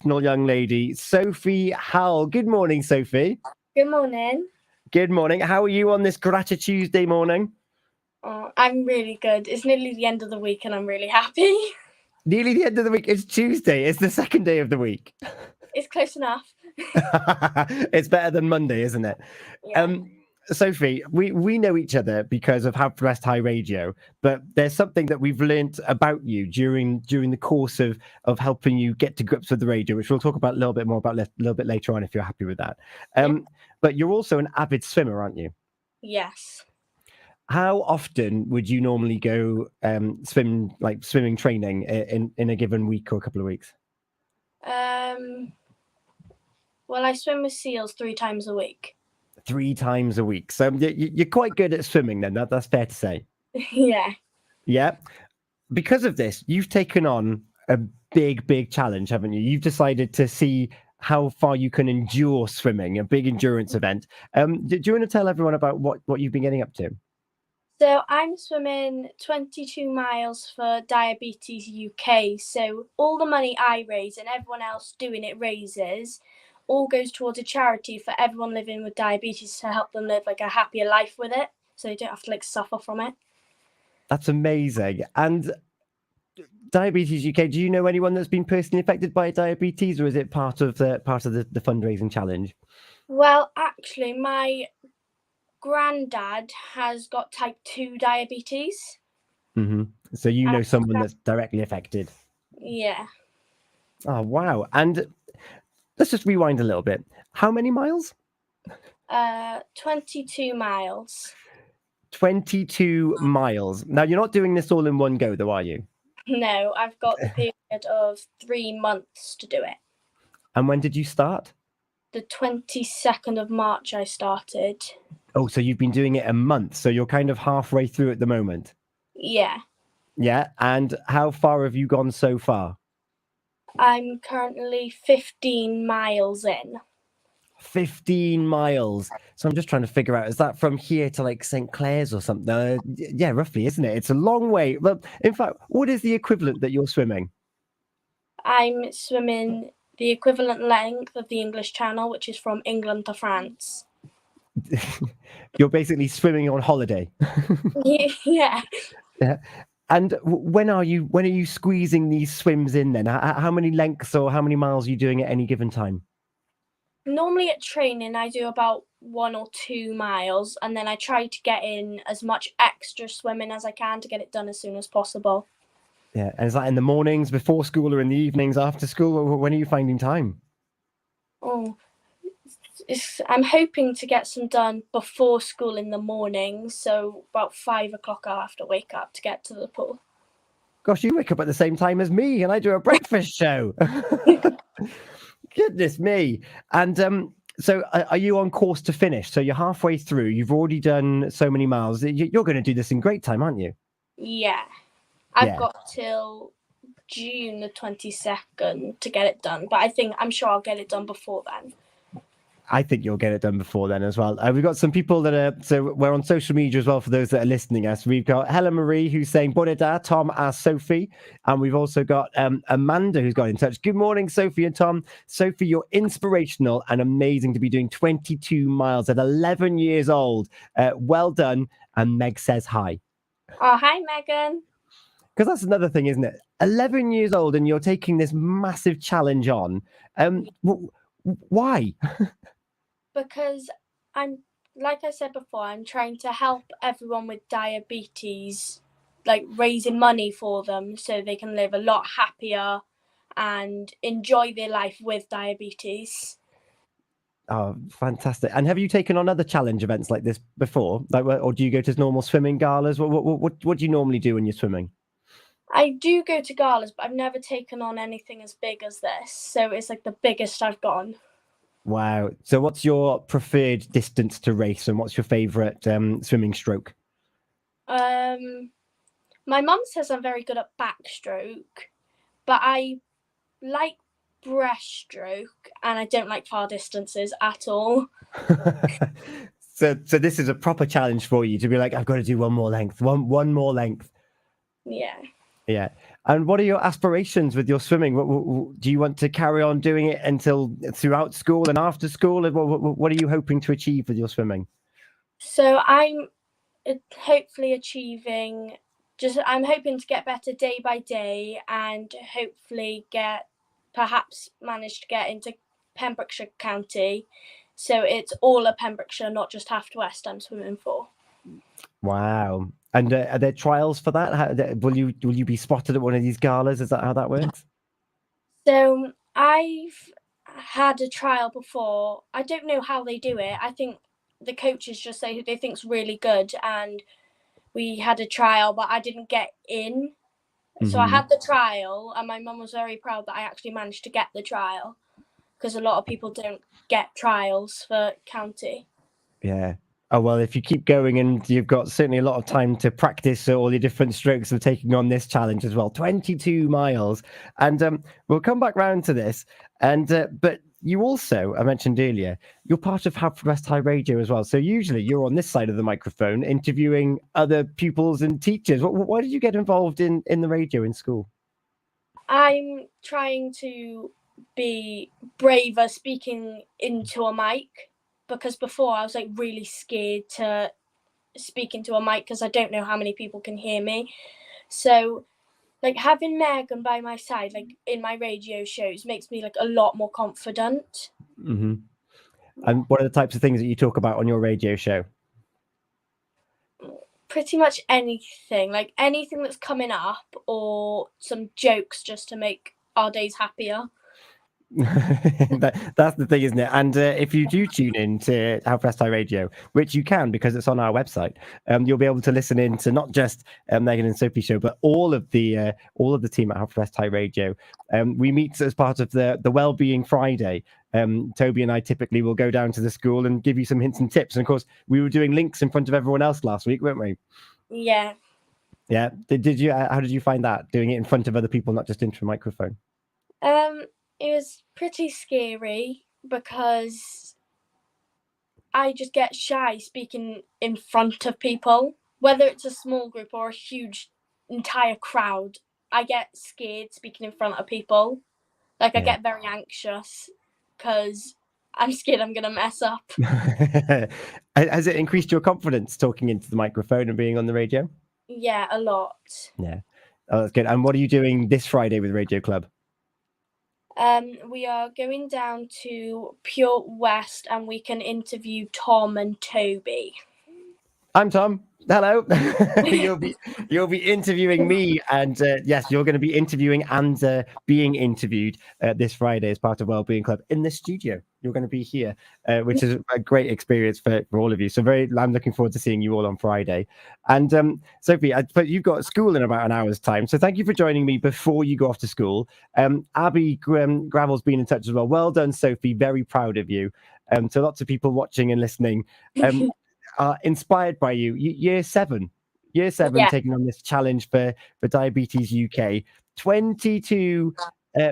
inspirational young lady, Sophie Howell. Good morning, Sophie. Good morning. Good morning. How are you on this Gratitude Tuesday morning? Oh, I'm really good. It's nearly the end of the week and I'm really happy. Nearly the end of the week. It's Tuesday. It's the second day of the week. It's close enough. It's better than Monday, isn't it? Yeah. Sophie, we know each other because of Haverfordwest High Radio, but there's something that we've learnt about you during the course of helping you get to grips with the radio, which we'll talk about a little bit more about a little bit later on if you're happy with that. But you're also an avid swimmer, aren't you? Yes. How often would you normally go swimming training in a given week or a couple of weeks? Well, I swim with seals 3 times a week. 3 times a week. So you're quite good at swimming then. That's fair to say. Yeah. Yeah. Because of this, you've taken on a big challenge, haven't you? You've decided to see how far you can endure swimming, a big endurance event. Do you want to tell everyone about what you've been getting up to? So I'm swimming 22 miles for Diabetes UK. So all the money I raise and everyone else doing it raises all goes towards a charity for everyone living with diabetes to help them live like a happier life with it, so they don't have to suffer from it. That's amazing. And Diabetes UK, do you know anyone that's been personally affected by diabetes, or is it part of the fundraising challenge? Well, actually, my granddad has got type 2 diabetes. Mm-hmm. So you know someone that's directly affected. Yeah. Oh wow. And let's just rewind a little bit. How many miles? 22 miles. 22 miles. Now, you're not doing this all in one go, though, are you? No, I've got the period of 3 months to do it. And when did you start? The 22nd of March I started. Oh, so you've been doing it a month. So you're kind of halfway through at the moment. Yeah. Yeah. And how far have you gone so far? I'm currently 15 miles in. 15 miles. So I'm just trying to figure out, is that from here to St. Clair's or something? Yeah, roughly, isn't it? It's a long way. But in fact, what is the equivalent that you're swimming? I'm swimming the equivalent length of the English Channel, which is from England to France. You're basically swimming on holiday. Yeah. Yeah. And when are you squeezing these swims in then? How many lengths or how many miles are you doing at any given time? Normally at training, I do about 1 or 2 miles, and then I try to get in as much extra swimming as I can to get it done as soon as possible. Yeah. And is that in the mornings, before school, or in the evenings, after school? Or when are you finding time? Oh, I'm hoping to get some done before school in the morning, so about 5 o'clock I'll have to wake up to get to the pool. Gosh, you wake up at the same time as me, and I do a breakfast show. Goodness me. And so are you on course to finish? So you're halfway through. You've already done so many miles. You're going to do this in great time, aren't you? Yeah. I've got till June the 22nd to get it done, but I'm sure I'll get it done before then. I think you'll get it done before then as well. We've got some people so we're on social media as well for those that are listening us. We've got Helen Marie who's saying, Boneda, Tom as Sophie. And we've also got Amanda who's got in touch. Good morning, Sophie and Tom. Sophie, you're inspirational and amazing to be doing 22 miles at 11 years old. Well done. And Meg says hi. Oh, hi, Megan. Because that's another thing, isn't it? 11 years old and you're taking this massive challenge on. Why? Because like I said before, I'm trying to help everyone with diabetes, raising money for them so they can live a lot happier and enjoy their life with diabetes. Oh, fantastic. And have you taken on other challenge events like this before? Or do you go to normal swimming galas? What do you normally do when you're swimming? I do go to galas, but I've never taken on anything as big as this. So it's the biggest I've gone. Wow. So what's your preferred distance to race and what's your favourite swimming stroke? My mum says I'm very good at backstroke, but I like breaststroke and I don't like far distances at all. So this is a proper challenge for you to be like, I've got to do one more length, one more length. Yeah. Yeah. And what are your aspirations with your swimming? Do you want to carry on doing it until throughout school and after school? What are you hoping to achieve with your swimming? So I'm hopefully achieving. I'm hoping to get better day by day, and hopefully perhaps manage to get into Pembrokeshire County. So it's all of Pembrokeshire, not just Haverfordwest I'm swimming for. Wow. And are there trials for that? Will you be spotted at one of these galas? Is that how that works? So I've had a trial before. I don't know how they do it. I think the coaches just say who they think's really good, and we had a trial, but I didn't get in. So I had the trial, and my mum was very proud that I actually managed to get the trial, because a lot of people don't get trials for county. Yeah. Oh, well, if you keep going, and you've got certainly a lot of time to practice all the different strokes of taking on this challenge as well. 22 miles. And we'll come back round to this. But you also, I mentioned earlier, you're part of Haverfordwest High Radio as well. So usually you're on this side of the microphone interviewing other pupils and teachers. Why did you get involved in the radio in school? I'm trying to be braver speaking into a mic, because before I was like really scared to speak into a mic because I don't know how many people can hear me. So like having Megan by my side, like in my radio shows, makes me like a lot more confident. Mm-hmm. And what are the types of things that you talk about on your radio show? Pretty much anything, like anything that's coming up, or some jokes just to make our days happier. That's the thing, isn't it? And if you do tune in to Haverfordwest High Radio, which you can because it's on our website, you'll be able to listen in to not just Megan and Sophie's show, but all of the team at Haverfordwest High Radio. We meet as part of the Wellbeing Friday. Toby and I typically will go down to the school and give you some hints and tips. And of course, we were doing links in front of everyone else last week, weren't we? Yeah. Yeah. Did you? How did you find that, doing it in front of other people, not just into a microphone? It was pretty scary because I just get shy speaking in front of people, whether it's a small group or a huge entire crowd. I get scared speaking in front of people. Like I get very anxious because I'm scared I'm going to mess up. Has it increased your confidence talking into the microphone and being on the radio? Yeah, a lot. Yeah. Oh, that's good. And what are you doing this Friday with Radio Club? We are going down to Pure West and we can interview Tom and Toby. I'm Tom. Hello. You'll be interviewing me, and yes, you're going to be interviewing and being interviewed this Friday as part of Wellbeing Club in the studio. You're going to be here, which is a great experience for all of you. So I'm looking forward to seeing you all on Friday. And Sophie, but you've got school in about an hour's time, so thank you for joining me before you go off to school. Abby Gravel's been in touch as well. Well done, Sophie. Very proud of you. So lots of people watching and listening. Are inspired by you. Year seven, taking on this challenge for Diabetes UK. 22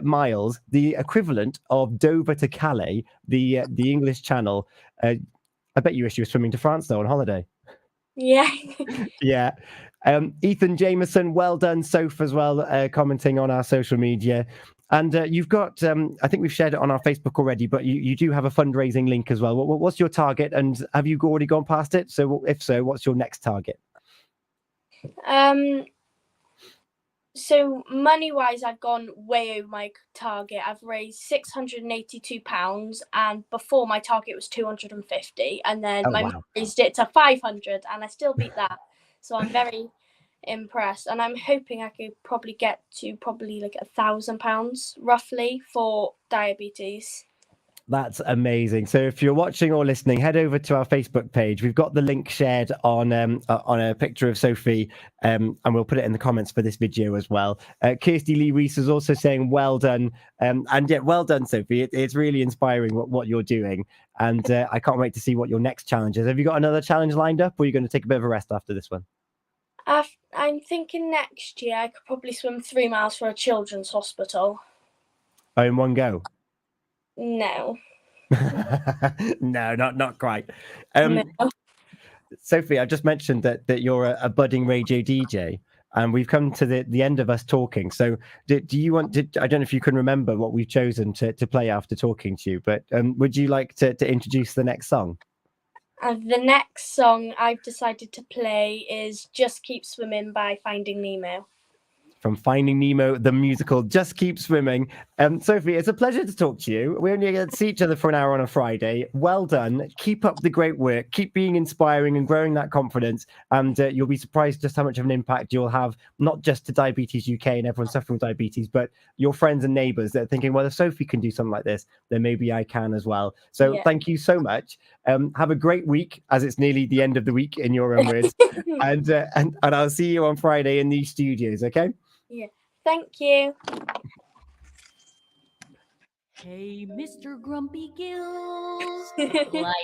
miles, the equivalent of Dover to Calais, the English Channel. I bet you wish you were swimming to France though on holiday. Yeah. Yeah. Ethan Jameson, well done. Soph as well, commenting on our social media. And you've got, I think we've shared it on our Facebook already, but you do have a fundraising link as well. What's your target, and have you already gone past it? So if so, what's your next target? So money-wise, I've gone way over my target. I've raised £682, and before my target was 250, and then mum raised it to 500, and I still beat that. So I'm very impressed, and I'm hoping I could probably get to like £1,000 roughly for diabetes. That's amazing. So if you're watching or listening, head over to our Facebook page. We've got the link shared on a picture of Sophie, and we'll put it in the comments for this video as well. Kirsty Lee Reese is also saying well done, and yeah, well done, Sophie. It's really inspiring what you're doing, and I can't wait to see what your next challenge is. Have you got another challenge lined up, or are you going to take a bit of a rest after this one? I'm thinking next year I could probably swim 3 miles for a children's hospital. Oh, in one go? No. No, not quite. No. Sophie, I just mentioned that you're a budding radio DJ. and we've come to the end of us talking. So do you want to, I don't know if you can remember what we've chosen to play after talking to you, but would you like to introduce the next song? The next song I've decided to play is Just Keep Swimming by Finding Nemo. From Finding Nemo, the musical, Just Keep Swimming. Sophie, it's a pleasure to talk to you. We only get to see each other for an hour on a Friday. Well done. Keep up the great work. Keep being inspiring and growing that confidence. And you'll be surprised just how much of an impact you'll have, not just to Diabetes UK and everyone suffering with diabetes, but your friends and neighbours that are thinking, well, if Sophie can do something like this, then maybe I can as well. So Thank you so much. Have a great week, as it's nearly the end of the week in your own words. and I'll see you on Friday in these studios, okay? Yeah. Thank you. Hey, Mr. Grumpy Gills. Life